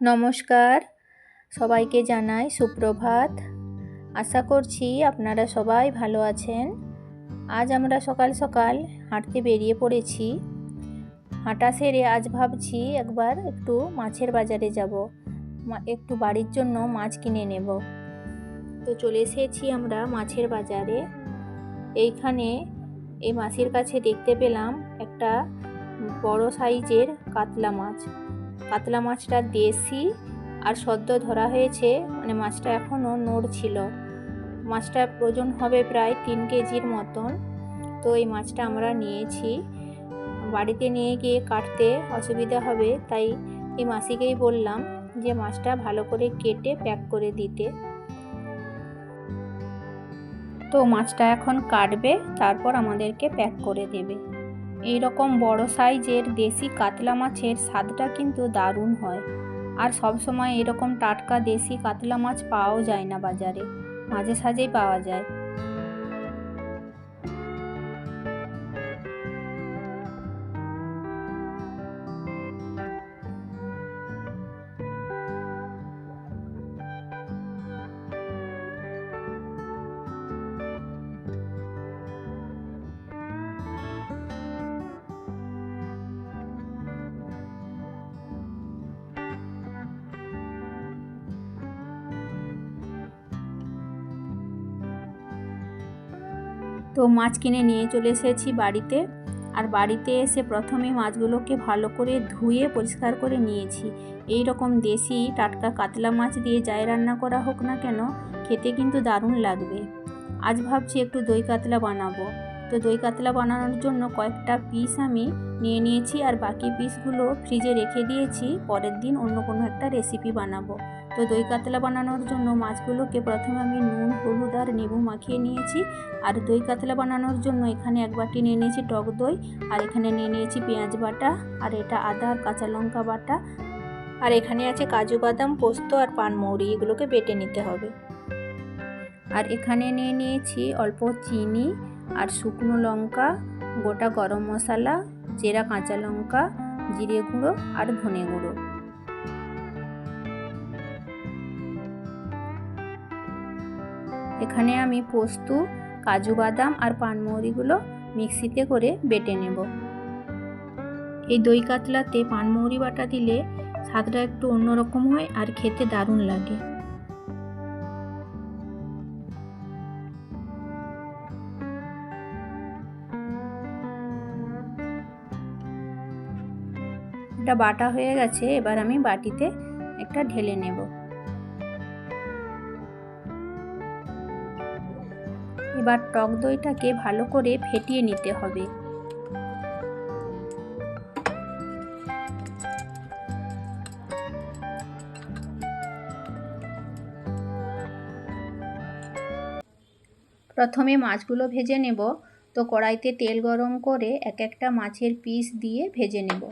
নমস্কার, সবাইকে জানাই সুপ্রভাত। আশা করছি আপনারা সবাই ভালো আছেন। আজ আমরা সকাল সকাল হাঁটতে বেরিয়ে পড়েছি। হাঁটা সেরে আজ ভাবছি একবার একটু মাছের বাজারে যাব, একটু বাড়ির জন্য মাছ কিনে নেব। তো চলে এসেছি আমরা মাছের বাজারে। এইখানে এই মাছের কাছে দেখতে পেলাম একটা বড় সাইজের কাতলা মাছ। কাতলা মাছটা দেশি আর সদ্য ধরা হয়েছে, মানে মাছটা এখনও নড়ছিল। মাছটা ওজন হবে প্রায় 3 কেজির মতন। তো এই মাছটা আমরা নিয়েছি। বাড়িতে নিয়ে গিয়ে কাটতে অসুবিধা হবে, তাই এই মাসিকেই বললাম যে মাছটা ভালো করে কেটে প্যাক করে দিতে। তো মাছটা এখন কাটবে, তারপর আমাদেরকে প্যাক করে দেবে। এই রকম বড় সাইজের দেশি কাতলা মাছের স্বাদটা কিন্তু দারুণ হয়। আর সব সময় এরকম টাটকা দেশি কাতলা মাছ পাওয়াও যায় না বাজারে, মাঝে সাঝেই পাওয়া যায়। তো মাছ কিনে নিয়ে চলে এসেছি বাড়িতে। আর বাড়িতে এসে প্রথমে মাছগুলোকে ভালো করে ধুয়ে পরিষ্কার করে নিয়েছি। এই রকম দেশি টাটকা কাতলা মাছ দিয়ে যাই রান্না করা হোক না কেন, খেতে কিন্তু দারুণ লাগবে। আজ ভাবছি একটু দই কাতলা বানাবো। তো দই কাতলা বানানোর জন্য কয়েকটা পিস আমি নিয়ে নিয়েছি, আর বাকি পিসগুলো ফ্রিজে রেখে দিয়েছি, পরের দিন অন্য কোনো একটা রেসিপি বানাবো। তো দই কাতলা বানানোর জন্য মাছগুলোকে প্রথমে আমি নুন, হলুদ আর লেবু মাখিয়ে নিয়েছি। আর দই কাতলা বানানোর জন্য এখানে 1 বাটি নিয়ে নিয়েছি টক দই, আর এখানে নিয়ে নিয়েছি পেঁয়াজ বাটা, আর এটা আদা আর কাঁচা লঙ্কা বাটা, আর এখানে আছে কাজু বাদাম, পোস্ত আর পানমৌরি, এগুলোকে বেটে নিতে হবে। আর এখানে নিয়ে নিয়েছি অল্প চিনি আর শুকনো লঙ্কা, গোটা গরম মশলা, চেরা কাঁচা লঙ্কা, জিরে গুঁড়ো আর ধনে গুঁড়ো। এখানে আমি পোস্ত, কাজু বাদাম আর পানমৌরিগুলো মিক্সিতে করে বেটে নেব। এই দই কাতলাতে পানমৌরি বাটা দিলে স্বাদটা একটু অন্যরকম হয় আর খেতে দারুণ লাগে। এটা বাটা হয়ে গেছে, এবার আমি বাটিতে একটা ঢেলে নেব। এবার টক দইটাকে ভালো করে ফেটিয়ে নিতে হবে। প্রথমে মাছগুলো ভেজে নেব। তো কড়াইতে তেল গরম করে এক একটা মাছের পিস দিয়ে ভেজে নেব।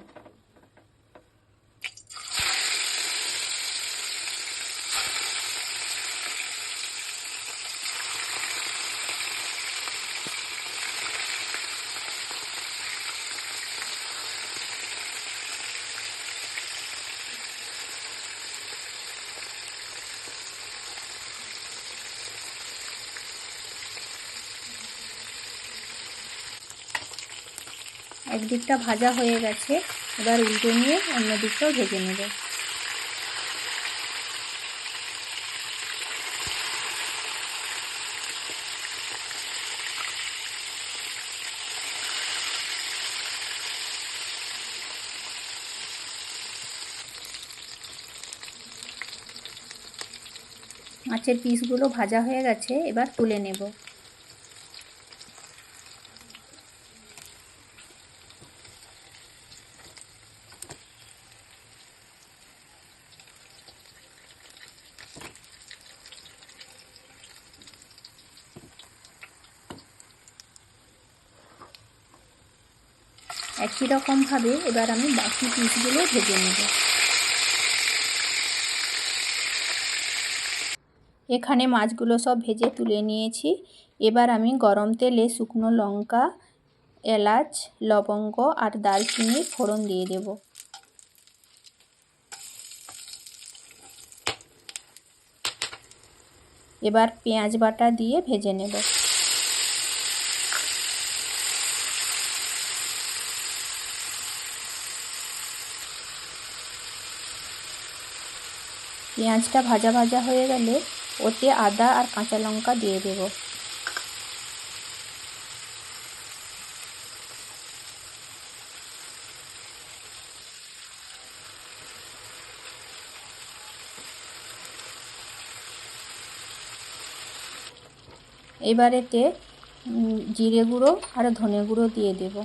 একদিকটা ভাজা হয়ে গেছে, এবার উল্টে নিয়ে অন্য দিকটাও ভেজে নেব। মাছের পিসগুলো ভাজা হয়ে গেছে, এবার তুলে নেব। একই রকমভাবে এবার আমি বাকি পিসগুলো ভেজে নেব। এখানে মাছগুলো সব ভেজে তুলে নিয়েছি। এবার আমি গরম তেলে শুকনো লঙ্কা, এলাচ, লবঙ্গ আর দারচিনির ফোড়ন দিয়ে দেব। এবার পেঁয়াজ বাটা দিয়ে ভেজে নেব। পেঁয়াজটা ভাজা ভাজা হয়ে গেলে ওতে আদা আর কাঁচা লঙ্কা দিয়ে দেব। এবার এতে জিরে গুঁড়ো আর ধনে গুঁড়ো দিয়ে দেব।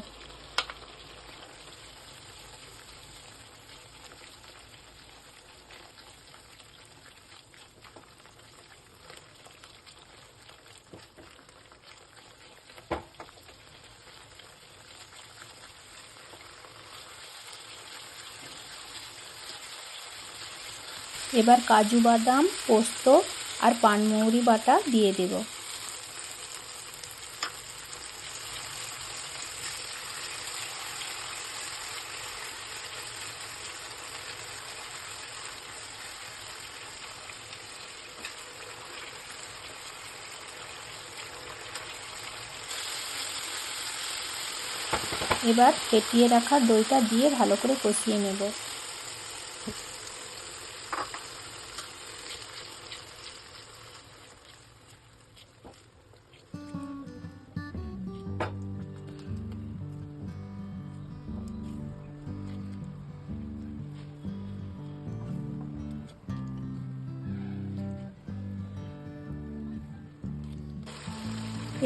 এবার কাজু বাদাম, পোস্ত আর পানমৌরি বাটা দিয়ে দেব। এবার ফেটিয়ে রাখা দইটা দিয়ে ভালো করে কষিয়ে নেব।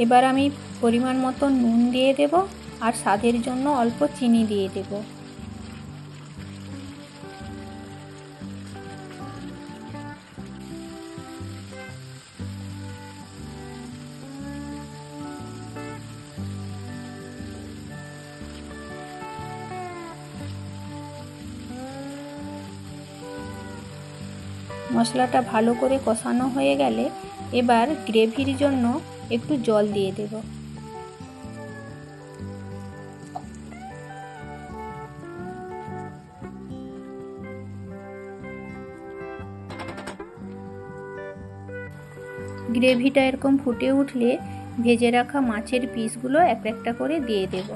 এবার আমি পরিমাণ মতো নুন দিয়ে দেব আর স্বাদের জন্য অল্প চিনি দিয়ে দেব। মশলাটা ভালো করে কষানো হয়ে গেলে এবার গ্রেভির জন্য একটু জল দিয়ে দেব। গ্রেভিটা এরকম ফুটে উঠলে ভেজে রাখা মাছের পিসগুলো একটা করে দিয়ে দেব।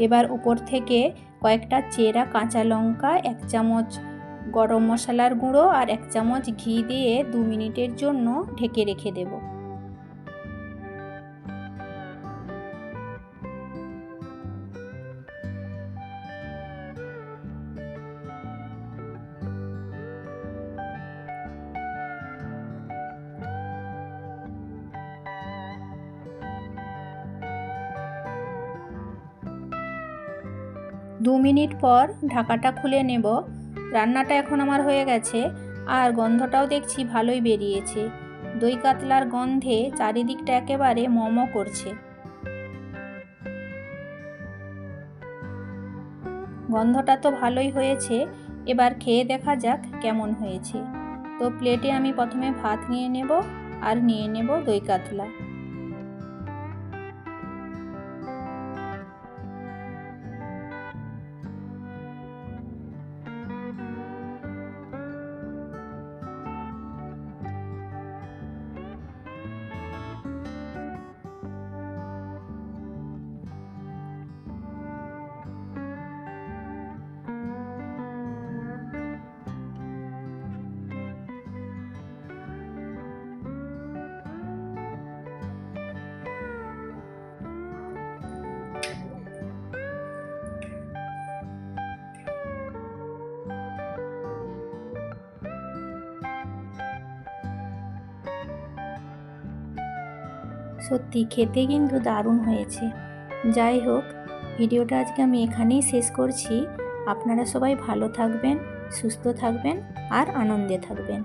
এবার উপর থেকে কয়েকটা চেরা কাঁচা লঙ্কা, 1 চামচ গরম মশলার গুঁড়ো আর 1 চামচ ঘি দিয়ে 2 মিনিটের জন্য ঢেকে রেখে দেব। দু মিনিট পর ঢাকাটা খুলে নেব। রান্নাটা এখন আমার হয়ে গেছে আর গন্ধটাও দেখছি ভালোই বেরিয়েছে। দই কাতলার গন্ধে চারিদিকটা একেবারে মমো করছে। গন্ধটা তো ভালোই হয়েছে, এবার খেয়ে দেখা যাক কেমন হয়েছে। তো প্লেটে আমি প্রথমে ভাত নিয়ে নেব আর নিয়ে নেব দই কাতলা। সত্যি খেতে কিন্তু দারুণ হয়েছে। যাই হোক, ভিডিওটা আজকে আমি এখানেই শেষ করছি। আপনারা সবাই ভালো থাকবেন, সুস্থ থাকবেন আর আনন্দে থাকবেন।